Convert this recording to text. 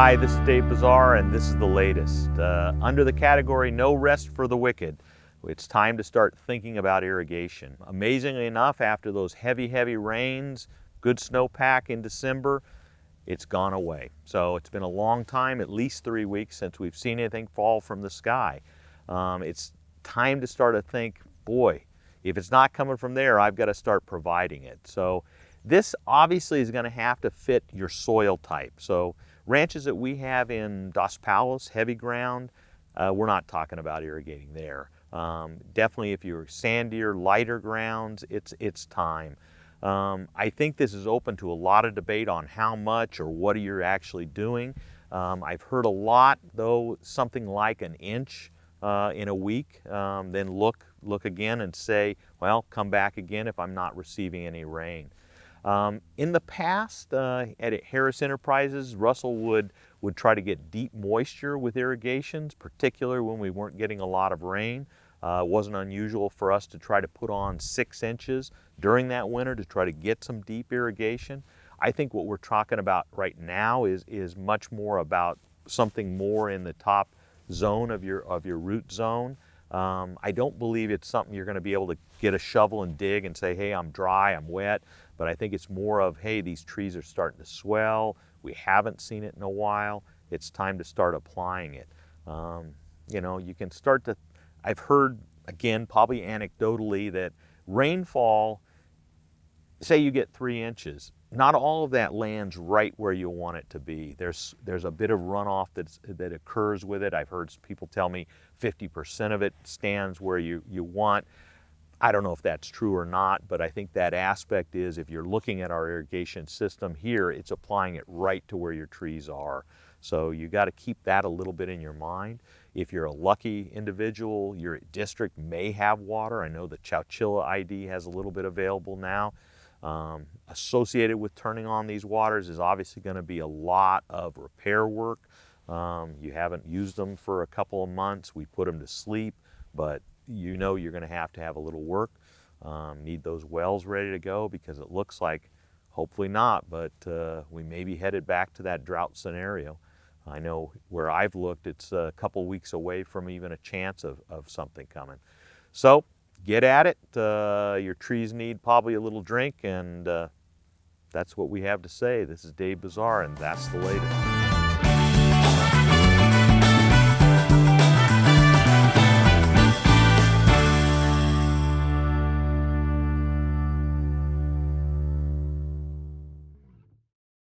Hi, this is Dave Bazaar, and this is the latest. Under the category No Rest for the Wicked, it's time to start thinking about irrigation. Amazingly enough, after those heavy rains, good snowpack in December, it's gone away. So it's been a long time, at least 3 weeks, since we've seen anything fall from the sky. It's time to start to think, boy, if it's not coming from there, I've got to start providing it. So this obviously is going to have to fit your soil type. So ranches that we have in Dos Palos, heavy ground, we're not talking about irrigating there. Definitely if you're sandier, lighter grounds, it's time. I think this is open to a lot of debate on how much or what you're actually doing. I've heard a lot, though, something like an inch in a week. Then look again and say, well, come back again if I'm not receiving any rain. In the past, at Harris Enterprises, Russell would try to get deep moisture with irrigations, particularly when we weren't getting a lot of rain. It wasn't unusual for us to try to put on 6 inches during that winter to try to get some deep irrigation. I think what we're talking about right now is much more about something more in the top zone of your root zone. I don't believe it's something you're going to be able to get a shovel and dig and say, hey, I'm dry, I'm wet. But I think it's more of, hey, these trees are starting to swell. We haven't seen it in a while. It's time to start applying it. You know, you can start to, I've heard, again, probably anecdotally, that rainfall, say you get 3 inches, not all of that lands right where you want it to be. There's a bit of runoff that occurs with it. I've heard people tell me 50% of it stands where you want. I don't know if that's true or not, but I think that aspect is, if you're looking at our irrigation system here, it's applying it right to where your trees are. So you got to keep that a little bit in your mind. If you're a lucky individual, your district may have water. I know the Chowchilla ID has a little bit available now. Associated with turning on these waters is obviously going to be a lot of repair work. You haven't used them for a couple of months. We put them to sleep, but you know you're going to have a little work. Need those wells ready to go, because it looks like, hopefully not, but we may be headed back to that drought scenario. I know where I've looked, it's a couple weeks away from even a chance of something coming. So get at it. Your trees need probably a little drink, and that's what we have to say. This is Dave Bazaar, and that's the latest.